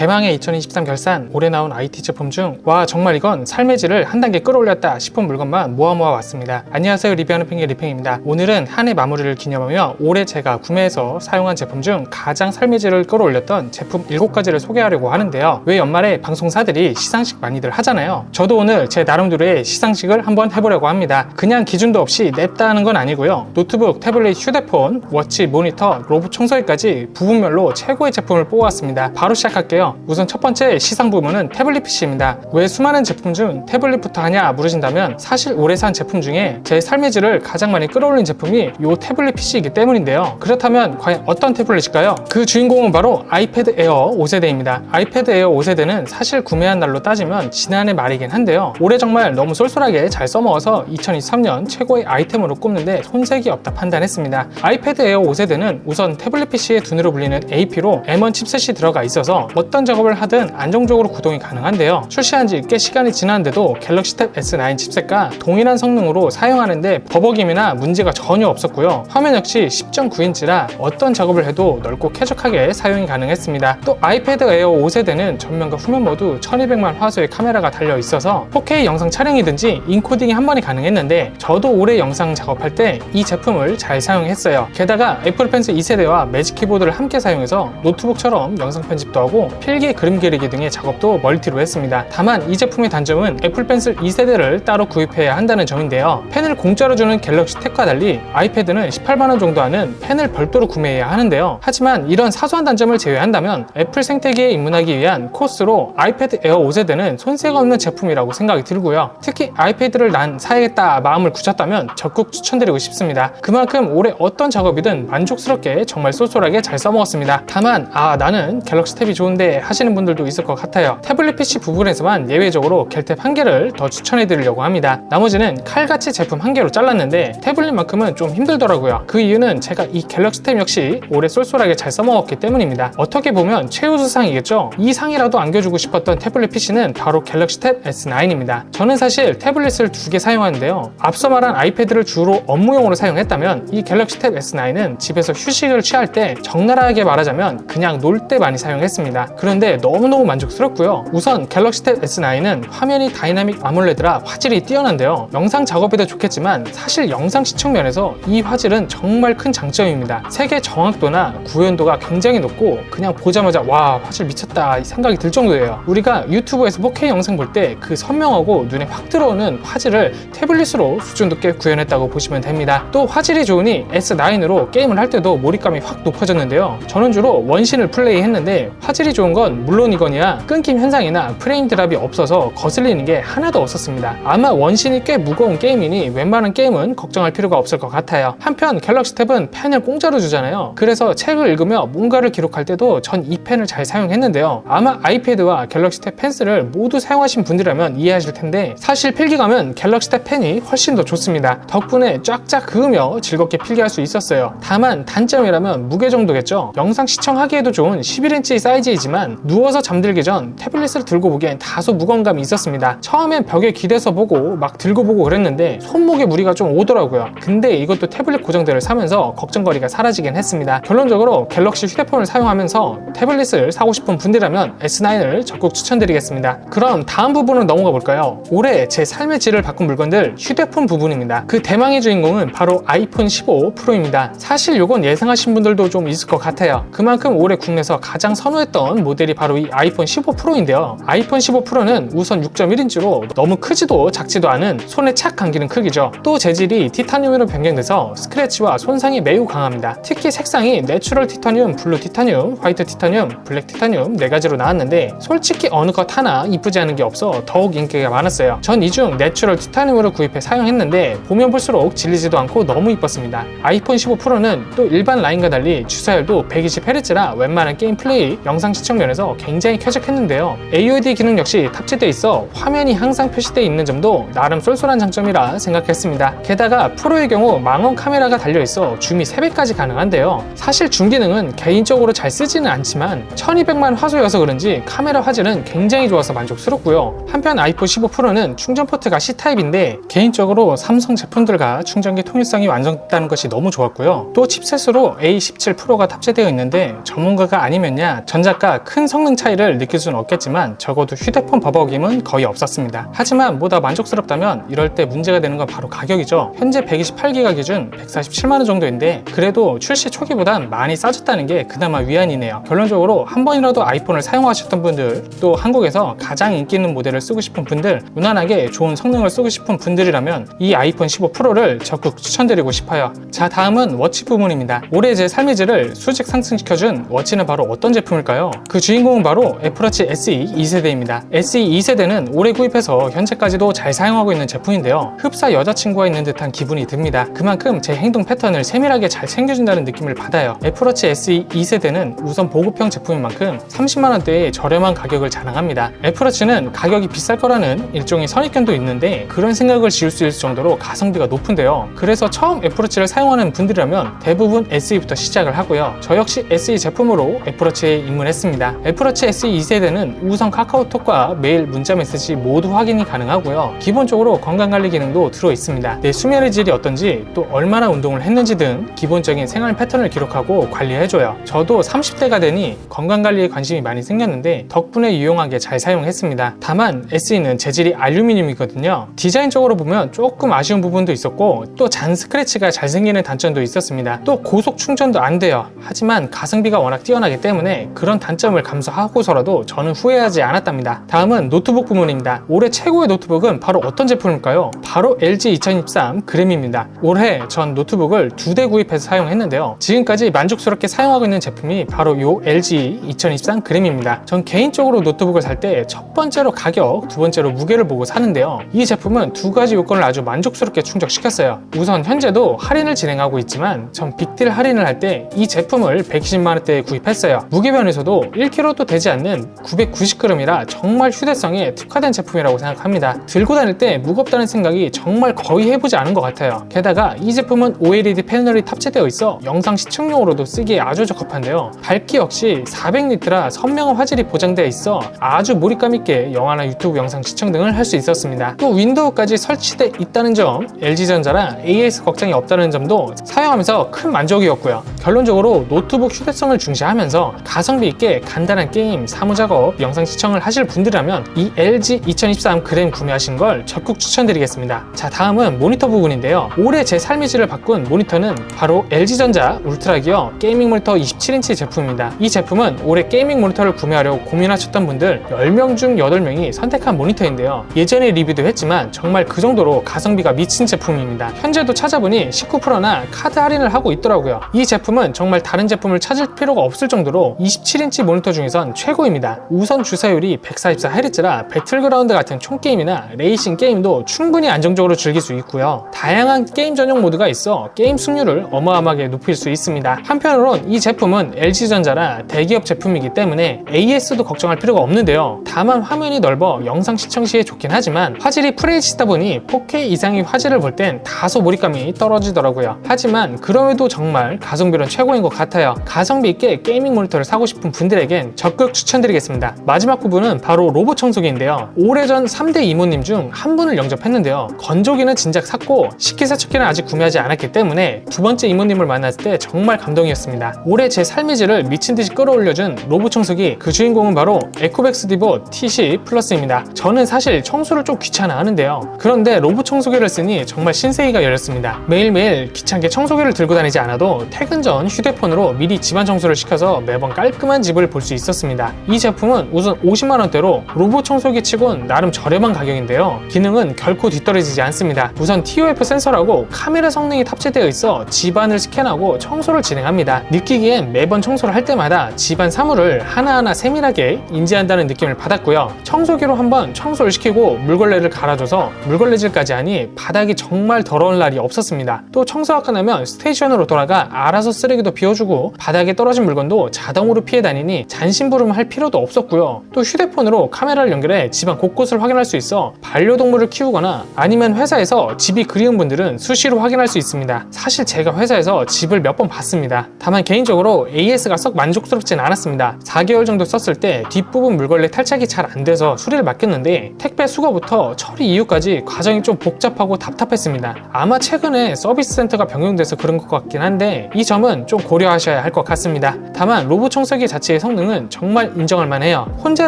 대망의 2023 결산, 올해 나온 IT 제품 중 와 정말 이건 삶의 질을 한 단계 끌어올렸다 싶은 물건만 모아 왔습니다. 안녕하세요, 리뷰하는 핑계 리핑입니다. 오늘은 한 해 마무리를 기념하며 올해 제가 구매해서 사용한 제품 중 가장 삶의 질을 끌어올렸던 제품 7가지를 소개하려고 하는데요. 왜 연말에 방송사들이 시상식 많이들 하잖아요. 저도 오늘 제 나름대로의 시상식을 한번 해보려고 합니다. 그냥 기준도 없이 냈다 하는 건 아니고요. 노트북, 태블릿, 휴대폰, 워치, 모니터, 로봇 청소기까지 부분별로 최고의 제품을 뽑아왔습니다. 바로 시작할게요. 우선 첫 번째 시상 부문은 태블릿 PC입니다. 왜 수많은 제품 중 태블릿부터 하냐 물으신다면 사실 올해 산 제품 중에 제 삶의 질을 가장 많이 끌어올린 제품이 이 태블릿 PC이기 때문인데요. 그렇다면 과연 어떤 태블릿일까요? 그 주인공은 바로 아이패드 에어 5세대입니다. 아이패드 에어 5세대는 사실 구매한 날로 따지면 지난해 말이긴 한데요. 올해 정말 너무 쏠쏠하게 잘 써먹어서 2023년 최고의 아이템으로 꼽는데 손색이 없다 판단했습니다. 아이패드 에어 5세대는 우선 태블릿 PC의 두뇌로 불리는 AP로 M1 칩셋이 들어가 있어서 어떤 작업을 하든 안정적으로 구동이 가능한데요. 출시한 지 꽤 시간이 지났는데도 갤럭시 탭 S9 칩셋과 동일한 성능으로 사용하는데 버벅임이나 문제가 전혀 없었고요. 화면 역시 10.9인치라 어떤 작업을 해도 넓고 쾌적하게 사용이 가능했습니다. 또 아이패드 에어 5세대는 전면과 후면 모두 1200만 화소의 카메라가 달려 있어서 4K 영상 촬영이든지 인코딩이 한 번에 가능했는데 저도 올해 영상 작업할 때 이 제품을 잘 사용했어요. 게다가 애플 펜슬 2세대와 매직 키보드를 함께 사용해서 노트북처럼 영상 편집도 하고 필기 그림 그리기 등의 작업도 멀티로 했습니다. 다만 이 제품의 단점은 애플 펜슬 2세대를 따로 구입해야 한다는 점인데요. 펜을 공짜로 주는 갤럭시 탭과 달리 아이패드는 18만원 정도 하는 펜을 별도로 구매해야 하는데요. 하지만 이런 사소한 단점을 제외한다면 애플 생태계에 입문하기 위한 코스로 아이패드 에어 5세대는 손색 없는 제품이라고 생각이 들고요. 특히 아이패드를 난 사야겠다 마음을 굳혔다면 적극 추천드리고 싶습니다. 그만큼 올해 어떤 작업이든 만족스럽게 정말 쏠쏠하게 잘 써먹었습니다. 다만 나는 갤럭시 탭이 좋은데 하시는 분들도 있을 것 같아요. 태블릿 PC 부분에서만 예외적으로 갤탭 한 개를 더 추천해드리려고 합니다. 나머지는 칼같이 제품 한 개로 잘랐는데 태블릿만큼은 좀 힘들더라고요. 그 이유는 제가 이 갤럭시 탭 역시 올해 쏠쏠하게 잘 써먹었기 때문입니다. 어떻게 보면 최우수상이겠죠? 이 상이라도 안겨주고 싶었던 태블릿 PC는 바로 갤럭시 탭 S9입니다. 저는 사실 태블릿을 2개 사용하는데요. 앞서 말한 아이패드를 주로 업무용으로 사용했다면 이 갤럭시 탭 S9은 집에서 휴식을 취할 때 적나라하게 말하자면 그냥 놀 때 많이 사용했습니다. 그런데 너무너무 만족스럽고요. 우선 갤럭시 탭 S9은 화면이 다이나믹 아몰레드라 화질이 뛰어난데요. 영상 작업에도 좋겠지만 사실 영상 시청 면에서 이 화질은 정말 큰 장점입니다. 색의 정확도나 구현도가 굉장히 높고 그냥 보자마자 와 화질 미쳤다 이 생각이 들 정도예요. 우리가 유튜브에서 4K 영상 볼 때 그 선명하고 눈에 확 들어오는 화질을 태블릿으로 수준 높게 구현했다고 보시면 됩니다. 또 화질이 좋으니 S9으로 게임을 할 때도 몰입감이 확 높아졌는데요. 저는 주로 원신을 플레이했는데 화질이 좋은 건 물론이거니와 끊김 현상이나 프레임 드랍이 없어서 거슬리는 게 하나도 없었습니다. 아마 원신이 꽤 무거운 게임이니 웬만한 게임은 걱정할 필요가 없을 것 같아요. 한편 갤럭시 탭은 펜을 공짜로 주잖아요. 그래서 책을 읽으며 뭔가를 기록할 때도 전 이 펜을 잘 사용했는데요. 아마 아이패드와 갤럭시 탭 펜슬을 모두 사용하신 분들이라면 이해하실 텐데 사실 필기감은 갤럭시 탭 펜이 훨씬 더 좋습니다. 덕분에 쫙쫙 그으며 즐겁게 필기할 수 있었어요. 다만 단점이라면 무게 정도겠죠. 영상 시청하기에도 좋은 11인치 사이즈이지만 누워서 잠들기 전 태블릿을 들고 보기엔 다소 무거운 감이 있었습니다. 처음엔 벽에 기대서 보고 막 들고 보고 그랬는데 손목에 무리가 좀 오더라고요. 근데 이것도 태블릿 고정대를 사면서 걱정거리가 사라지긴 했습니다. 결론적으로 갤럭시 휴대폰을 사용하면서 태블릿을 사고 싶은 분들이라면 S9을 적극 추천드리겠습니다. 그럼 다음 부분으로 넘어가 볼까요? 올해 제 삶의 질을 바꾼 물건들 휴대폰 부분입니다. 그 대망의 주인공은 바로 아이폰 15 프로입니다. 사실 이건 예상하신 분들도 좀 있을 것 같아요. 그만큼 올해 국내에서 가장 선호했던 모델이 바로 이 아이폰 15 프로인데요. 아이폰 15 프로는 우선 6.1인치로 너무 크지도 작지도 않은 손에 착 감기는 크기죠. 또 재질이 티타늄으로 변경돼서 스크래치와 손상이 매우 강합니다. 특히 색상이 내추럴 티타늄, 블루 티타늄, 화이트 티타늄, 블랙 티타늄 4가지로 나왔는데 솔직히 어느 것 하나 이쁘지 않은 게 없어 더욱 인기가 많았어요. 전 이 중 내추럴 티타늄으로 구입해 사용했는데 보면 볼수록 질리지도 않고 너무 이뻤습니다. 아이폰 15 프로는 또 일반 라인과 달리 주사율도 120Hz라 웬만한 게임 플레이, 영상 시청 면에서 굉장히 쾌적했는데요. AOD 기능 역시 탑재되어 있어 화면이 항상 표시되어 있는 점도 나름 쏠쏠한 장점이라 생각했습니다. 게다가 프로의 경우 망원 카메라가 달려있어 줌이 3배까지 가능한데요. 사실 줌 기능은 개인적으로 잘 쓰지는 않지만 1200만 화소여서 그런지 카메라 화질은 굉장히 좋아서 만족스럽고요. 한편 아이폰 15 프로는 충전 포트가 C타입인데 개인적으로 삼성 제품들과 충전기 통일성이 완성됐다는 것이 너무 좋았고요. 또 칩셋으로 A17 프로가 탑재되어 있는데 전문가가 아니면야 전작가 큰 성능 차이를 느낄 수는 없겠지만 적어도 휴대폰 버벅임은 거의 없었습니다. 하지만 뭐다 만족스럽다면 이럴 때 문제가 되는 건 바로 가격이죠. 현재 128기가 기준 147만원 정도인데 그래도 출시 초기보단 많이 싸졌다는 게 그나마 위안이네요. 결론적으로 한 번이라도 아이폰을 사용하셨던 분들, 또 한국에서 가장 인기 있는 모델을 쓰고 싶은 분들, 무난하게 좋은 성능을 쓰고 싶은 분들이라면 이 아이폰 15 프로를 적극 추천드리고 싶어요. 자, 다음은 워치 부분입니다. 올해 제 삶의 질을 수직 상승시켜준 워치는 바로 어떤 제품일까요? 그 주인공은 바로 애플워치 SE 2세대입니다. SE 2세대는 올해 구입해서 현재까지도 잘 사용하고 있는 제품인데요. 흡사 여자친구가 있는 듯한 기분이 듭니다. 그만큼 제 행동 패턴을 세밀하게 잘 챙겨준다는 느낌을 받아요. 애플워치 SE 2세대는 우선 보급형 제품인 만큼 30만원대의 저렴한 가격을 자랑합니다. 애플워치는 가격이 비쌀 거라는 일종의 선입견도 있는데 그런 생각을 지을 수 있을 정도로 가성비가 높은데요. 그래서 처음 애플워치를 사용하는 분들이라면 대부분 SE부터 시작을 하고요. 저 역시 SE 제품으로 애플워치에 입문했습니다. 애플워치 SE 2세대는 우선 카카오톡과 메일, 문자 메시지 모두 확인이 가능하고요. 기본적으로 건강관리 기능도 들어있습니다. 내 수면의 질이 어떤지, 또 얼마나 운동을 했는지 등 기본적인 생활 패턴을 기록하고 관리해줘요. 저도 30대가 되니 건강관리에 관심이 많이 생겼는데 덕분에 유용하게 잘 사용했습니다. 다만 SE는 재질이 알루미늄이거든요. 디자인적으로 보면 조금 아쉬운 부분도 있었고 또 잔 스크래치가 잘 생기는 단점도 있었습니다. 또 고속 충전도 안 돼요. 하지만 가성비가 워낙 뛰어나기 때문에 그런 단점을 감수하고서라도 저는 후회하지 않았답니다. 다음은 노트북 부문입니다. 올해 최고의 노트북은 바로 어떤 제품일까요? 바로 LG 2023 그램입니다. 올해 전 노트북을 2대 구입해서 사용했는데요. 지금까지 만족스럽게 사용하고 있는 제품이 바로 이 LG 2023 그램입니다. 전 개인적으로 노트북을 살 때 첫 번째로 가격, 두 번째로 무게를 보고 사는데요. 이 제품은 두 가지 요건을 아주 만족스럽게 충족시켰어요. 우선 현재도 할인을 진행하고 있지만 전 빅딜 할인을 할 때 이 제품을 120만원대에 구입했어요. 무게 면에서도 1kg도 되지 않는 990g이라 정말 휴대성에 특화된 제품이라고 생각합니다. 들고 다닐 때 무겁다는 생각이 정말 거의 해보지 않은 것 같아요. 게다가 이 제품은 OLED 패널이 탑재되어 있어 영상 시청용으로도 쓰기에 아주 적합한데요. 밝기 역시 400니트라 선명한 화질이 보장되어 있어 아주 몰입감 있게 영화나 유튜브 영상 시청 등을 할 수 있었습니다. 또 윈도우까지 설치되어 있다는 점, LG전자랑 AS 걱정이 없다는 점도 사용하면서 큰 만족이었고요. 결론적으로 노트북 휴대성을 중시하면서 가성비 있게 간단한 게임, 사무작업, 영상 시청을 하실 분들이라면 이 LG 2023 그램 구매하신 걸 적극 추천드리겠습니다. 자, 다음은 모니터 부분인데요. 올해 제 삶의 질을 바꾼 모니터는 바로 LG전자 울트라기어 게이밍 모니터 27인치 제품입니다. 이 제품은 올해 게이밍 모니터를 구매하려고 고민하셨던 분들 10명 중 8명이 선택한 모니터인데요. 예전에 리뷰도 했지만 정말 그 정도로 가성비가 미친 제품입니다. 현재도 찾아보니 19%나 카드 할인을 하고 있더라고요. 이 제품은 정말 다른 제품을 찾을 필요가 없을 정도로 27인치 모니터 중에선 최고입니다. 우선 주사율이 144Hz라 배틀그라운드 같은 총게임이나 레이싱 게임도 충분히 안정적으로 즐길 수 있고요. 다양한 게임 전용 모드가 있어 게임 승률을 어마어마하게 높일 수 있습니다. 한편으론 이 제품은 LG전자라 대기업 제품이기 때문에 AS도 걱정할 필요가 없는데요. 다만 화면이 넓어 영상 시청 시에 좋긴 하지만 화질이 FHD다 보니 4K 이상의 화질을 볼 땐 다소 몰입감이 떨어지더라고요. 하지만 그럼에도 정말 가성비는 최고인 것 같아요. 가성비 있게 게이밍 모니터를 사고 싶은 분들에겐 적극 추천드리겠습니다. 마지막 부분은 바로 로봇 청소기인데요. 오래전 3대 이모님 중 한 분을 영접했는데요. 건조기는 진작 샀고 식기세척기는 아직 구매하지 않았기 때문에 두 번째 이모님을 만났을 때 정말 감동이었습니다. 올해 제 삶의 질을 미친듯이 끌어올려준 로봇 청소기, 그 주인공은 바로 에코백스 디보 TC 플러스입니다. 저는 사실 청소를 좀 귀찮아 하는데요. 그런데 로봇 청소기를 쓰니 정말 신세계가 열렸습니다. 매일매일 귀찮게 청소기를 들고 다니지 않아도 퇴근 전 휴대폰으로 미리 집안 청소를 시켜서 매번 깔끔한 집을 볼 수 있었습니다. 이 제품은 우선 50만원대로 로봇 청소기 치곤 나름 저렴한 가격인데요. 기능은 결코 뒤떨어지지 않습니다. 우선 TOF 센서라고 카메라 성능이 탑재되어 있어 집안을 스캔하고 청소를 진행합니다. 느끼기엔 매번 청소를 할 때마다 집안 사물을 하나하나 세밀하게 인지한다는 느낌을 받았고요. 청소기로 한번 청소를 시키고 물걸레를 갈아줘서 물걸레질까지 하니 바닥이 정말 더러운 날이 없었습니다. 또 청소가 끝나면 스테이션으로 돌아가 알아서 쓰레기도 비워주고 바닥에 떨어진 물건도 자동으로 피해 다니니 잔심부름을 할 필요도 없었고요. 또 휴대폰으로 카메라를 연결해 집안 곳곳을 확인할 수 있어 반려동물을 키우거나 아니면 회사에서 집이 그리운 분들은 수시로 확인할 수 있습니다. 사실 제가 회사에서 집을 몇 번 봤습니다. 다만 개인적으로 AS가 썩 만족스럽진 않았습니다. 4개월 정도 썼을 때 뒷부분 물걸레 탈착이 잘 안 돼서 수리를 맡겼는데 택배 수거부터 처리 이후까지 과정이 좀 복잡하고 답답했습니다. 아마 최근에 서비스 센터가 변경돼서 그런 것 같긴 한데 이 점은 좀 고려하셔야 할 것 같습니다. 다만 로봇 청소기 자체의 성능 성능은 정말 인정할 만해요. 혼자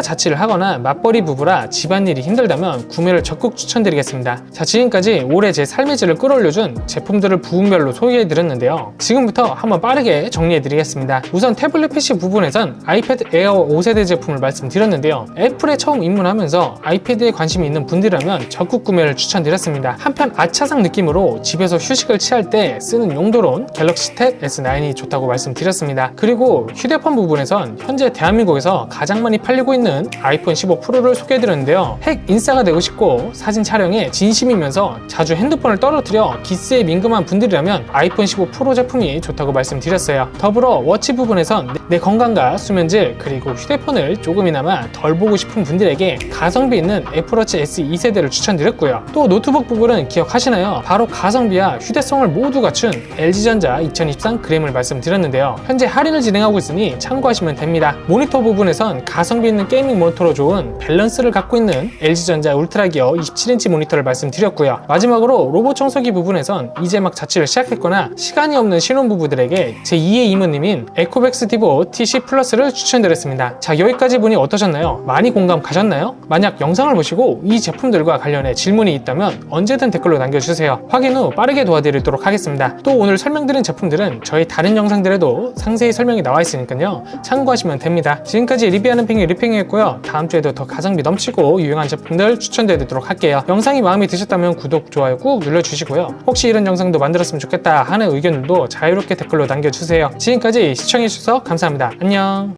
자취를 하거나 맞벌이 부부라 집안일이 힘들다면 구매를 적극 추천드리겠습니다. 자, 지금까지 올해 제 삶의 질을 끌어올려준 제품들을 부분별로 소개해드렸는데요. 지금부터 한번 빠르게 정리해드리겠습니다. 우선 태블릿 PC 부분에선 아이패드 에어 5세대 제품을 말씀드렸는데요. 애플에 처음 입문하면서 아이패드에 관심이 있는 분들이라면 적극 구매를 추천드렸습니다. 한편 아차상 느낌으로 집에서 휴식을 취할 때 쓰는 용도론 갤럭시 탭 S9이 좋다고 말씀드렸습니다. 그리고 휴대폰 부분에선 현재 대한민국에서 가장 많이 팔리고 있는 아이폰 15 프로를 소개해드렸는데요. 핵 인싸가 되고 싶고 사진 촬영에 진심이면서 자주 핸드폰을 떨어뜨려 기스에 민감한 분들이라면 아이폰 15 프로 제품이 좋다고 말씀드렸어요. 더불어 워치 부분에선 내 건강과 수면질 그리고 휴대폰을 조금이나마 덜 보고 싶은 분들에게 가성비 있는 애플워치 SE 2세대를 추천드렸고요. 또 노트북 부분은 기억하시나요? 바로 가성비와 휴대성을 모두 갖춘 LG전자 2023 그램을 말씀드렸는데요. 현재 할인을 진행하고 있으니 참고하시면 됩니다. 모니터 부분에선 가성비 있는 게이밍 모니터로 좋은 밸런스를 갖고 있는 LG전자 울트라기어 27인치 모니터를 말씀드렸고요. 마지막으로 로봇 청소기 부분에선 이제 막 자취를 시작했거나 시간이 없는 신혼부부들에게 제2의 이모님인 에코백스 디보 TC 플러스를 추천드렸습니다. 자, 여기까지 보니 어떠셨나요? 많이 공감 가셨나요? 만약 영상을 보시고 이 제품들과 관련해 질문이 있다면 언제든 댓글로 남겨주세요. 확인 후 빠르게 도와드리도록 하겠습니다. 또 오늘 설명드린 제품들은 저희 다른 영상들에도 상세히 설명이 나와 있으니까요. 참고하시면 됩니다. 지금까지 리뷰하는 팽이 리팽이였고요. 다음 주에도 더 가성비 넘치고 유용한 제품들 추천드리도록 할게요. 영상이 마음에 드셨다면 구독, 좋아요 꾹 눌러주시고요. 혹시 이런 영상도 만들었으면 좋겠다 하는 의견들도 자유롭게 댓글로 남겨주세요. 지금까지 시청해주셔서 감사합니다. 안녕.